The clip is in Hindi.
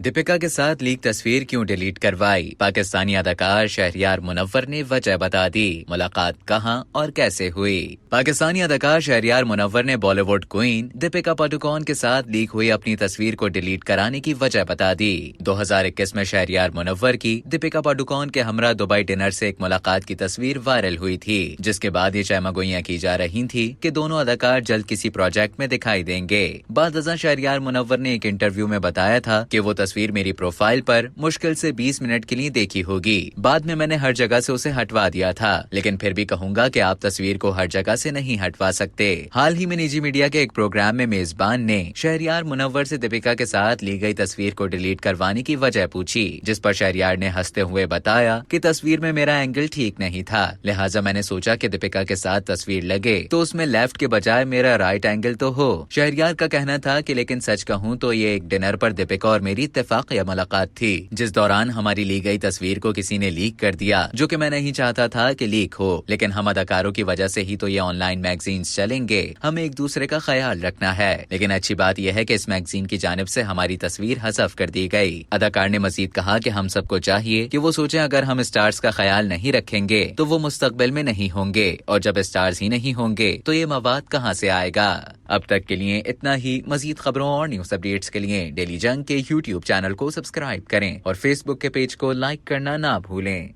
दीपिका के साथ लीक तस्वीर क्यों डिलीट करवाई? पाकिस्तानी अदाकार शहरयार मुनव्वर ने वजह बता दी। मुलाकात कहां और कैसे हुई? पाकिस्तानी अदाकार शहरयार मुनव्वर ने बॉलीवुड क्वीन दीपिका पादुकोण के साथ लीक हुई अपनी तस्वीर को डिलीट कराने की वजह बता दी। 2021 में शहरयार मुनव्वर की दीपिका पादुकोण के हमरा दुबई डिनर से एक मुलाकात की तस्वीर वायरल हुई थी, जिसके बाद ये चहमगोइयां की जा रही थी कि दोनों अदाकार जल्द किसी प्रोजेक्ट में दिखाई देंगे। बाद शहरयार मुनव्वर ने एक इंटरव्यू में बताया था कि वो तस्वीर मेरी प्रोफाइल पर मुश्किल से 20 मिनट के लिए देखी होगी। बाद में मैंने हर जगह से उसे हटवा दिया था, लेकिन फिर भी कहूंगा कि आप तस्वीर को हर जगह से नहीं हटवा सकते। हाल ही में निजी मीडिया के एक प्रोग्राम में मेजबान ने शहरयार मुनव्वर से दीपिका के साथ ली गई तस्वीर को डिलीट करवाने की वजह पूछी, जिस पर शहरयार ने हंसते हुए बताया कि तस्वीर में मेरा एंगल ठीक नहीं था, लिहाजा मैंने सोचा कि दीपिका के साथ तस्वीर लगे तो उसमें लेफ्ट के बजाय मेरा राइट एंगल तो हो। शहरयार का कहना था कि लेकिन सच कहूँ तो ये एक डिनर पर दीपिका और मेरी इत्तेफाकिया मुलाकात थी, जिस दौरान हमारी ली गई तस्वीर को किसी ने लीक कर दिया, जो कि मैं नहीं चाहता था कि लीक हो, लेकिन हम अदाकारों की वजह से ही तो ये ऑनलाइन मैगजीन्स चलेंगे, हमें एक दूसरे का ख्याल रखना है। लेकिन अच्छी बात यह है कि इस मैगजीन की जानिब से हमारी तस्वीर हज़फ कर दी गई। अदाकार ने मजीद कहा कि हम सबको चाहिए कि वो सोचें अगर हम स्टार्स का ख्याल नहीं रखेंगे तो वो मुस्तकबिल में नहीं होंगे, और जब स्टार्स ही नहीं होंगे तो ये मवाद कहाँ से आएगा। अब तक के लिए इतना ही। मजीद खबरों और न्यूज अपडेट्स के लिए डेली जंग के YouTube चैनल को सब्सक्राइब करें और Facebook के पेज को लाइक करना ना भूलें।